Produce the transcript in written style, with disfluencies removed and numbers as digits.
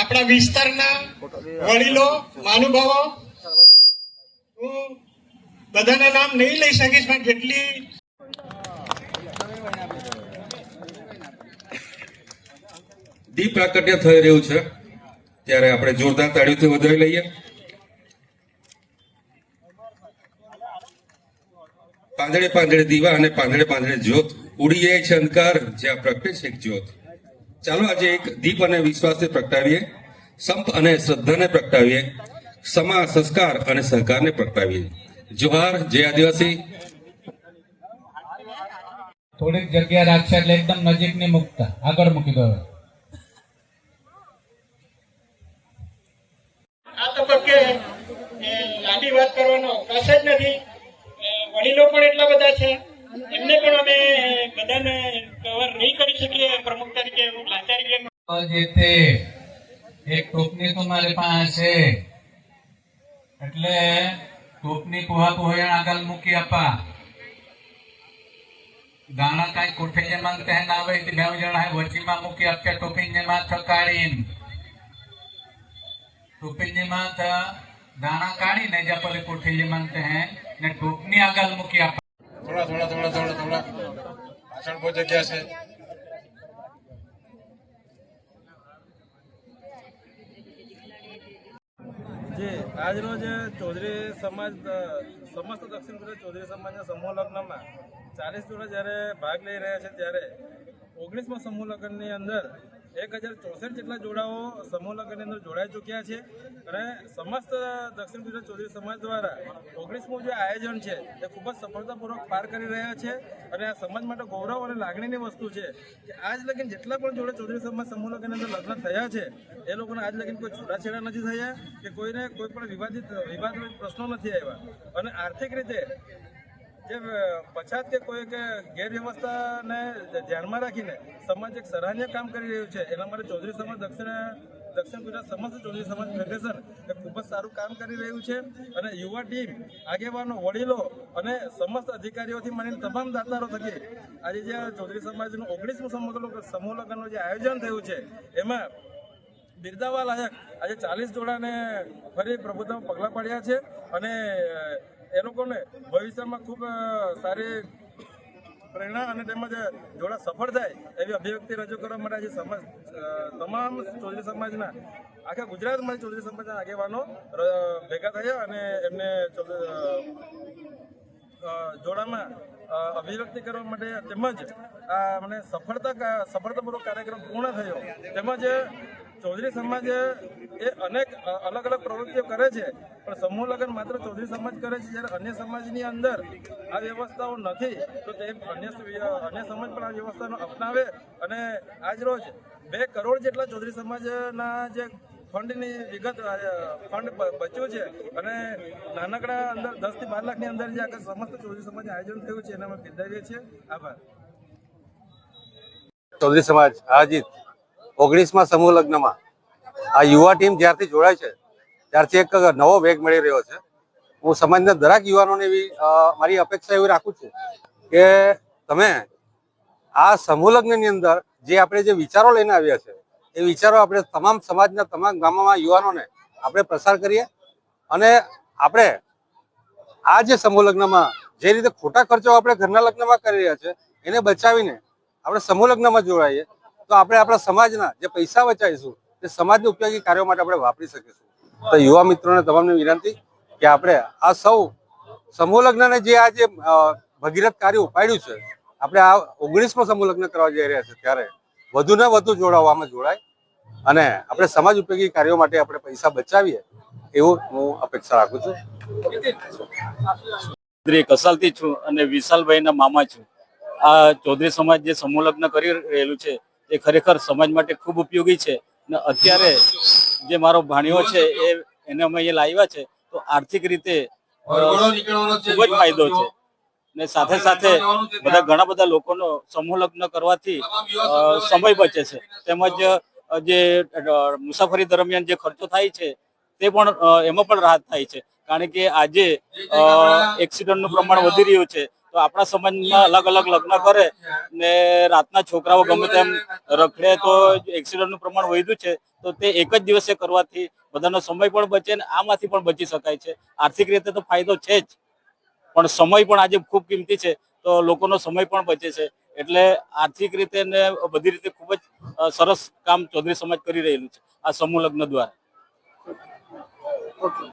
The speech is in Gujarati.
આપણા વિસ્તારના વડીલો મહાનુભાવો, હું બધાના નામ નહીં લઈ શકીશ, પણ જેટલી દીપ પ્રાકટ્ય થઈ રહ્યું છે ત્યારે આપણે જોરદાર તાળીઓથી વધાવી લઈએ. પાંદડે પાંદડે દીવા અને પાંદડે પાંદડે જ્યોત ઉડી જાય છે અંધકાર, જ્યાં પ્રગટે છે એક જ્યોત. ચાલો આજે એક દીપ અને વિશ્વાસને પ્રગટાવીએ, સંપ અને શ્રદ્ધાને પ્રગટાવીએ, સમા સંસ્કાર અને સહકારને પ્રગટાવીએ. જોહાર, જય આદિવાસી. થોડીક જગ્યા રાખશે એટલે એકદમ નજીકની મુકતા આગળ મૂકી દો. આ તબક્કે લાંબી વાત કરવાનો અવકાશ જ નથી. વડીલો પણ એટલા બધા છે, એમને પણ અમે બધાને કવર નહીં કરી શકીએ. પ્રમુખ તરીકે હું લાચારી એક ટોપની તો મારી પાસે છે, એટલે ટોપની પોહા પોહા આગળ મૂકી આપા. દાણા કઈ કોઠે જે માંગતે હે ના આવે બે જણા હે વચીમાં મૂકી આપે. ટોપી માં થકાડીને टोपी में दाना काढ़ी ने जब पहले कोठे जे मांगते हैं ने टोपनी आगल मुकी आप थोड़ा थोड़ा थोड़ा थोड़ा थोड़ा भाषण को जगह से जी आज रोज चौधरी समाज समस्त दक्षिण गुजरात चौधरी समाज समूह लग्न में 40 जोड़ा जયારે भाग લઈ રહ્યા છે ત્યારે 19મા સમૂહ લગ્નની અંદર 1064 જેટલા જોડાઓ સમૂહ લગ્નની અંદર જોડાઈ ચૂક્યા છે અને સમસ્ત દક્ષિણ ગુજરાત ચૌધરી સમાજ દ્વારા 19મું જે આયોજન છે એ ખૂબ જ સફળતાપૂર્વક પાર કરી રહ્યા છે અને આ સમાજ માટે ગૌરવ અને લાગણીની વસ્તુ છે કે આજ લગીન જેટલા પણ જોડે ચૌધરી સમાજ સમૂહ લગ્નની અંદર લગ્ન થયા છે એ લોકોને આજ લગીન કોઈ છૂટાછેડા નથી થયા કે કોઈને કોઈ પણ વિવાદિત પ્રશ્નો નથી આવ્યા અને આર્થિક રીતે જે પછાત કે કોઈ કે ગેરવ્યવસ્થાને ધ્યાનમાં રાખીને સમાજ એક સરાહનીય કામ કરી રહ્યું છે. એના માટે ચૌધરી સમાજ દક્ષિણ ગુજરાત સમસ્ત ચૌધરી સમાજ ફેડરેશન એ ખૂબ જ સારું કામ કરી રહ્યું છે અને યુવા ટીમ, આગેવાનો, વડીલો અને સમસ્ત અધિકારીઓથી માંડીને તમામ દાતારો થકી આજે જે ચૌધરી સમાજનું 19મું સમૂહ લગ્નનું જે આયોજન થયું છે એમાં બિરદાવા લાયક આજે 40 જોડાને ફરી પ્રભુત્વ પગલાં પાડ્યા છે અને એ લોકોને ભવિષ્યમાં ખૂબ સારી પ્રેરણા અને તેમજ જોડા સફળ થાય એવી અભિવ્યક્તિ રજૂ કરવા માટે આજે સમાજ તમામ ચૌધરી સમાજના આખા ગુજરાતમાં ચૌધરી સમાજના આગેવાનો ભેગા થયા અને એમને જોડામાં અભિવ્યક્તિ કરવા માટે તેમજ આ મને સફળતાપૂર્વક કાર્યક્રમ પૂર્ણ થયો. તેમજ ચૌધરી સમાજ એ અનેક અલગ અલગ પ્રવૃત્તિઓ કરે છે પણ સમૂહ લગ્ન માત્ર ચૌધરી સમાજ કરે છે, જ્યારે અન્ય સમાજની અંદર આ વ્યવસ્થાઓ નથી તો તે અન્ય સમાજ પણ આ વ્યવસ્થાનો અપનાવે અને આજ રોજ 2 કરોડ જેટલા ચૌધરી સમાજના જે ફંડની વિગત ફંડ બચ્યું છે અને નાનકડા અંદર 10 થી 12 લાખની અંદર જે આખા સમસ્ત ચૌધરી સમાજ આયોજન થયું છે એના અમે બિરદાવીએ છીએ. આભાર. ચૌધરી સમાજ આયોજિત 19મા સમૂહ લગ્નમાં આ યુવા ટીમ જ્યારથી જોડાય છે ત્યારથી એક નવો વેગ મળી રહ્યો છે. હું સમાજના દરેક યુવાનોને એવી મારી અપેક્ષા એવી રાખું છું કે તમે આ સમૂહ લગ્નની અંદર જે આપણે જે વિચારો લઈને આવ્યા છે એ વિચારો આપણે તમામ સમાજના તમામ ગામોમાં યુવાનોને આપણે પ્રસાર કરીએ અને આપણે આ જે સમૂહ લગ્નમાં જે રીતે ખોટા ખર્ચો આપણે ઘરના લગ્નમાં કરી રહ્યા છે એને બચાવીને આપણે સમૂહ લગ્નમાં જોડાઈએ તો આપણે આપણા સમાજના જે પૈસા બચાવીશું તે સમાજના ઉપયોગી કાર્યો માટે આપણે વાપરી શકીશું. તો યુવા મિત્રોને તમામને વિનંતી કે આપણે આ સૌ સમૂહ લગ્નને જે આ જે ભગીરથ કાર્ય ઉપાડ્યું છે આપણે આ 19મો સમૂહ લગ્ન કરવા જઈ રહ્યા છે ત્યારે વધુને વધુ જોડાવામાં જોડાય અને આપણે સમાજ ઉપયોગી કાર્યો માટે આપણે પૈસા બચાવીએ એવું હું અપેક્ષા રાખું છું. કસાલથી છું અને વિશાલભાઈના મામા છું. આ ચૌધરી સમાજ જે સમૂહ લગ્ન કરી રહેલું છે એ ખરેખર સમાજ માટે ખૂબ ઉપયોગી છે અને અત્યારે જે મારો ભાણિયો છે એને અમે અહીંયા લાવ્યા છે તો આર્થિક રીતે ખૂબ જ ફાયદો છે ને સાથે સાથે ઘણા બધા લોકોનો સમૂહ લગ્ન કરવાથી સમય બચે છે તેમજ જે મુસાફરી દરમિયાન જે ખર્ચો થાય છે તે પણ એમાં પણ રાહત થાય છે કારણ કે આજે એક્સિડન્ટનું પ્રમાણ વધી રહ્યું છે તો આપણા સમાજમાં અલગ અલગ લગ્ન કરે ને રાતના છોકરાઓ ગમે તેમ રખડે તો એક્સિડન્ટનું પ્રમાણ વધ્યું છે. તો તે એક જ દિવસે કરવાથી બધાનો સમય પણ બચે ને આમાંથી પણ બચી શકાય છે. આર્થિક રીતે તો ફાયદો છે જ, પણ સમય પણ આજે ખૂબ કિંમતી છે, તો લોકોનો સમય પણ બચે છે. એટલે આર્થિક રીતે ને બધી રીતે ખૂબ જ સરસ કામ ચૌધરી સમાજ કરી રહેલું છે આ સમૂહ લગ્ન દ્વારા.